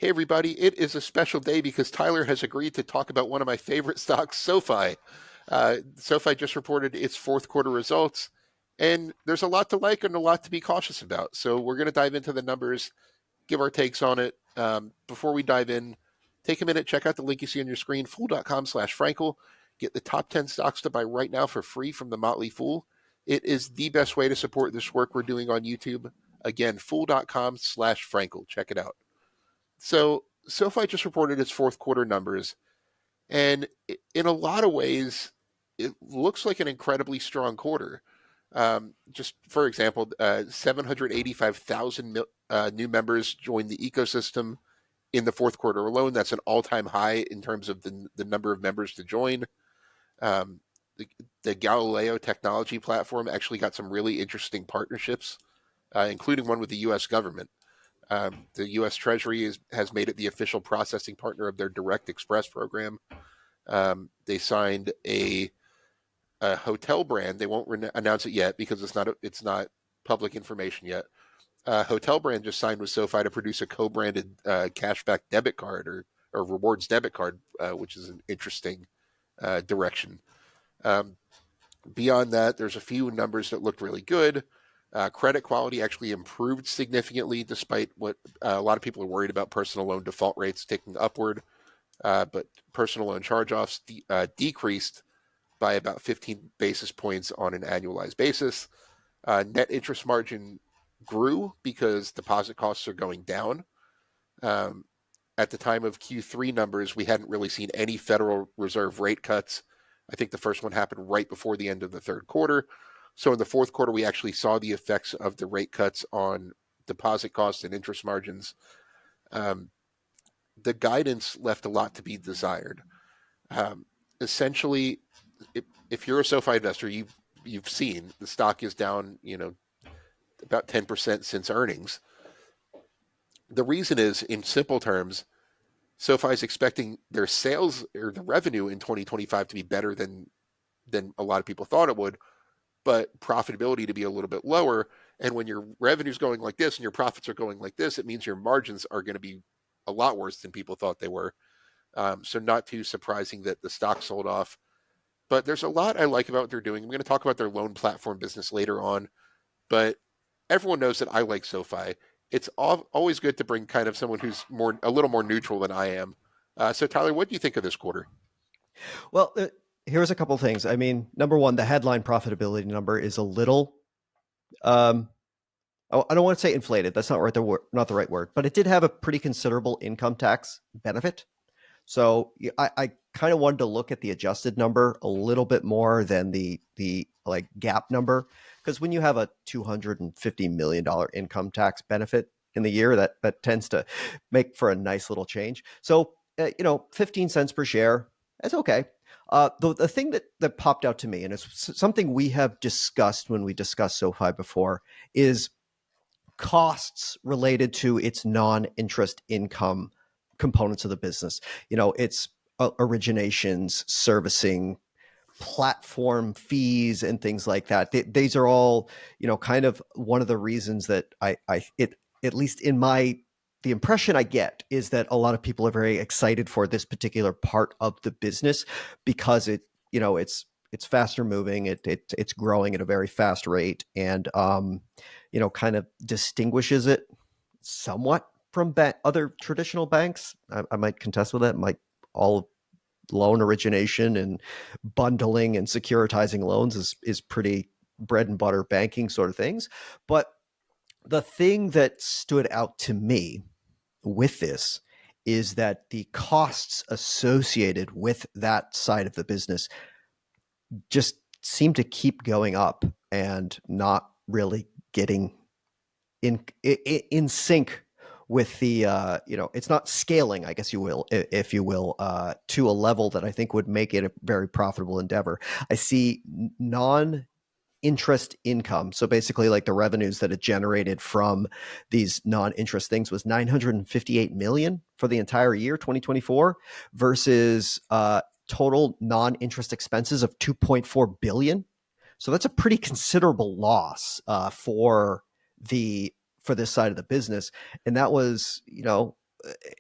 Hey, everybody. It is a special day because Tyler has agreed to talk about one of my favorite stocks, SoFi. SoFi just reported its fourth quarter results, and there's a lot to like and a lot to be cautious about. So we're going to dive into the numbers, give our takes on it. Before we dive in, take a minute, check out the link you see on your screen, fool.com/Frankel. Get the top 10 stocks to buy right now for free from the Motley Fool. It is the best way to support this work we're doing on YouTube. Again, fool.com/Frankel. Check it out. So SoFi just reported its fourth quarter numbers, and in a lot of ways, it looks like an incredibly strong quarter. Just for example, 785,000 new members joined the ecosystem in the fourth quarter alone. That's an all-time high in terms of the number of members to join. Um, the Galileo technology platform actually got some really interesting partnerships, including one with the U.S. government. The U.S. Treasury has made it the official processing partner of their Direct Express program. They signed a hotel brand. They won't announce it yet because it's not public information yet. Hotel brand just signed with SoFi to produce a co-branded cashback debit card or rewards debit card, which is an interesting direction. Beyond that, there's a few numbers that looked really good. Credit quality actually improved significantly, despite what a lot of people are worried about personal loan default rates ticking upward. But personal loan charge-offs decreased by about 15 basis points on an annualized basis. Net interest margin grew because deposit costs are going down. At the time of Q3 numbers, we hadn't really seen any Federal Reserve rate cuts. I think the first one happened right before the end of the third quarter. So in the fourth quarter, we actually saw the effects of the rate cuts on deposit costs and interest margins. The guidance left a lot to be desired. Essentially, if you're a SoFi investor, you've seen the stock is down, about 10% since earnings. The reason is, in simple terms, SoFi is expecting their sales or the revenue in 2025 to be better than a lot of people thought it would, but profitability to be a little bit lower. And when your revenue's going like this and your profits are going like this, it means your margins are going to be a lot worse than people thought they were. So not too surprising that the stock sold off. But there's a lot I like about what they're doing. I'm going to talk about their loan platform business later on, but everyone knows that I like SoFi. It's always good to bring kind of someone who's a little more neutral than I am. So Tyler, what do you think of this quarter? Well, here's a couple of things. I mean, number one, the headline profitability number is a little, I don't want to say inflated. That's not not the right word, but it did have a pretty considerable income tax benefit. So I kind of wanted to look at the adjusted number a little bit more than the like GAAP number, because when you have a $250 million income tax benefit in the year, that tends to make for a nice little change. So 15 cents per share, that's okay. The thing that popped out to me, and it's something we have discussed when we discussed SoFi before, is costs related to its non-interest income components of the business. It's originations, servicing, platform fees, and things like that. These are all, kind of one of the reasons that at least in the impression I get is that a lot of people are very excited for this particular part of the business because it's faster moving, it's growing at a very fast rate, and kind of distinguishes it somewhat from other traditional banks. I might contest with that. All loan origination and bundling and securitizing loans is pretty bread and butter banking sort of things. But the thing that stood out to me with this is that the costs associated with that side of the business just seem to keep going up and not really getting in sync with the it's not scaling, I guess you will, if you will, to a level that I think would make it a very profitable endeavor. I see non-interest income, so basically like the revenues that it generated from these non-interest things, was 958 million for the entire year 2024 versus total non-interest expenses of 2.4 billion. So that's a pretty considerable loss for this side of the business. And that was,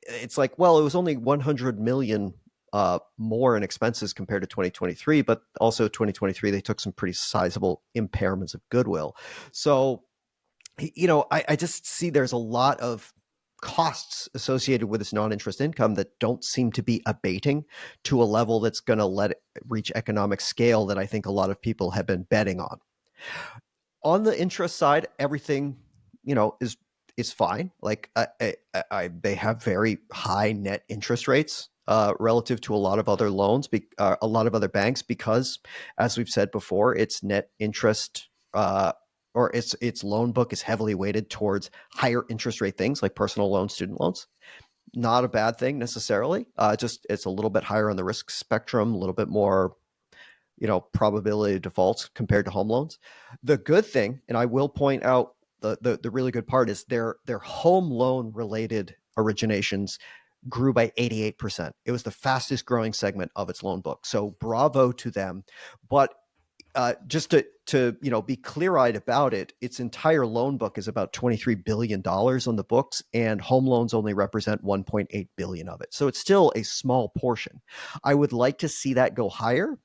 it's like, well, it was only 100 million more in expenses compared to 2023, but also 2023 they took some pretty sizable impairments of goodwill. So, I just see there's a lot of costs associated with this non-interest income that don't seem to be abating to a level that's going to let it reach economic scale that I think a lot of people have been betting on. On the interest side, everything, is fine. Like they have very high net interest rates relative to a lot of other loans, a lot of other banks, because, as we've said before, its net interest or its loan book is heavily weighted towards higher interest rate things like personal loans, student loans. Not a bad thing necessarily. Just it's a little bit higher on the risk spectrum, a little bit more probability of defaults compared to home loans. The good thing, and I will point out the really good part, is their home loan related originations grew by 88%. It was the fastest growing segment of its loan book. So bravo to them. But just to be clear-eyed about it, its entire loan book is about $23 billion on the books, and home loans only represent 1.8 billion of it. So it's still a small portion. I would like to see that go higher,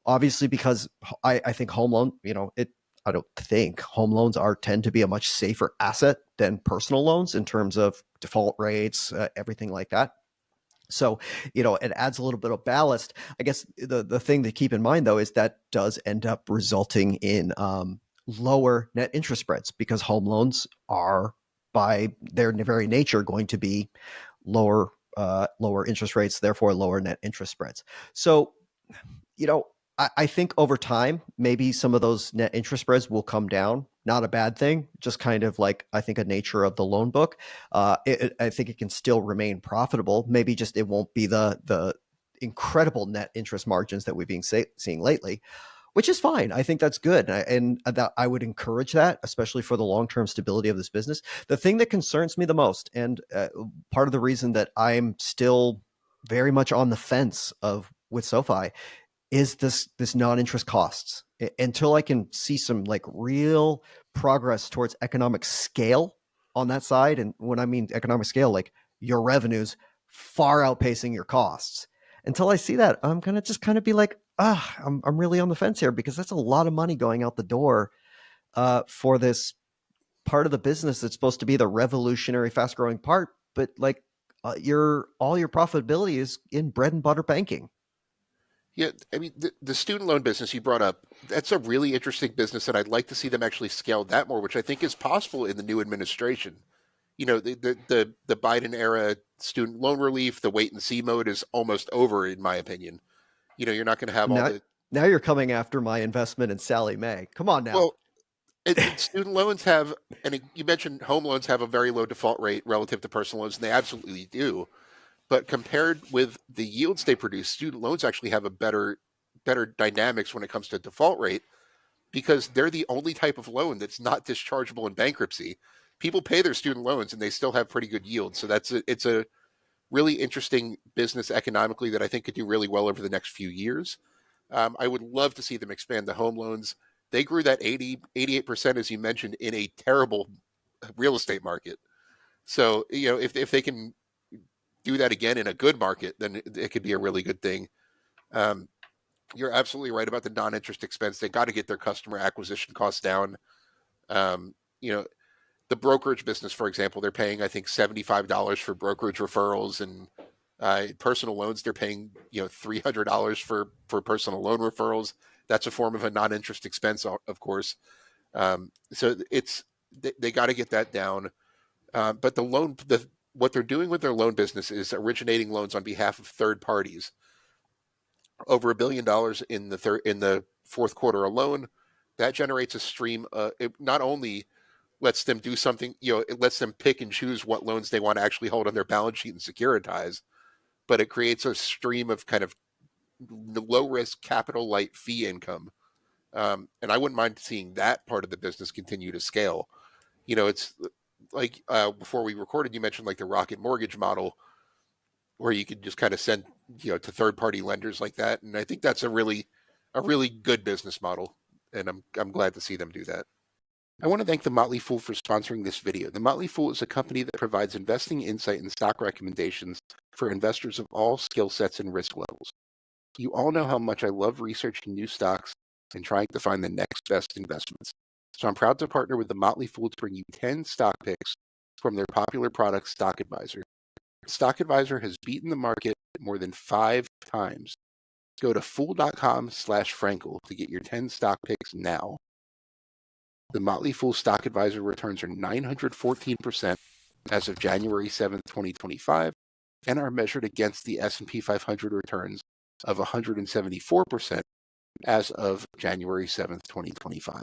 obviously, because I think home loan, I don't think home loans tend to be a much safer asset than personal loans in terms of default rates, everything like that. So, it adds a little bit of ballast. I guess the thing to keep in mind, though, is that does end up resulting in lower net interest spreads, because home loans are, by their very nature, going to be lower interest rates, therefore lower net interest spreads. So, I think over time, maybe some of those net interest spreads will come down. Not a bad thing, just kind of like, I think, a nature of the loan book. I think it can still remain profitable. Maybe just it won't be the incredible net interest margins that we've been seeing lately, which is fine. I think that's good. And that I would encourage that, especially for the long-term stability of this business. The thing that concerns me the most, and part of the reason that I'm still very much on the fence with SoFi, is this non-interest costs. Until I can see some like real progress towards economic scale on that side. And when I mean economic scale, like your revenues far outpacing your costs. Until I see that, I'm going to just kind of be like, I'm really on the fence here, because that's a lot of money going out the door for this part of the business that's supposed to be the revolutionary, fast growing part. But like all your profitability is in bread and butter banking. Yeah, I mean, the student loan business you brought up, that's a really interesting business, and I'd like to see them actually scale that more, which I think is possible in the new administration. The Biden era student loan relief, the wait and see mode is almost over, in my opinion. You're not going to have all Now, the now you're coming after my investment in Sally Mae. Come on now. well, student loans have, and you mentioned home loans have a very low default rate relative to personal loans, and they absolutely do. But compared with the yields they produce, student loans actually have a better dynamics when it comes to default rate, because they're the only type of loan that's not dischargeable in bankruptcy. People pay their student loans and they still have pretty good yields. So it's a really interesting business economically that I think could do really well over the next few years. I would love to see them expand the home loans. They grew that 88%, as you mentioned, in a terrible real estate market. So, if they can do that again in a good market, then it could be a really good thing. Um, you're absolutely right about the non-interest expense. They got to get their customer acquisition costs down. Um, you know, the brokerage business, for example, they're paying, I think, $75 for brokerage referrals, and personal loans, they're paying, $300 for personal loan referrals. That's a form of a non-interest expense, of course. So they got to get that down. But what they're doing with their loan business is originating loans on behalf of third parties. Over $1 billion in the fourth quarter alone. That generates a stream. It not only lets them do something, it lets them pick and choose what loans they want to actually hold on their balance sheet and securitize, but it creates a stream of kind of low risk, capital light fee income. And I wouldn't mind seeing that part of the business continue to scale. It's like before we recorded, you mentioned like the Rocket Mortgage model, where you could just kind of send, to third party lenders like that. And I think that's a really good business model. And I'm glad to see them do that. I want to thank The Motley Fool for sponsoring this video. The Motley Fool is a company that provides investing insight and stock recommendations for investors of all skill sets and risk levels. You all know how much I love researching new stocks and trying to find the next best investments. So I'm proud to partner with The Motley Fool to bring you 10 stock picks from their popular product, Stock Advisor. Stock Advisor has beaten the market more than 5 times. Go to fool.com/Frankel to get your 10 stock picks now. The Motley Fool Stock Advisor returns are 914% as of January 7th, 2025, and are measured against the S&P 500 returns of 174% as of January 7th, 2025.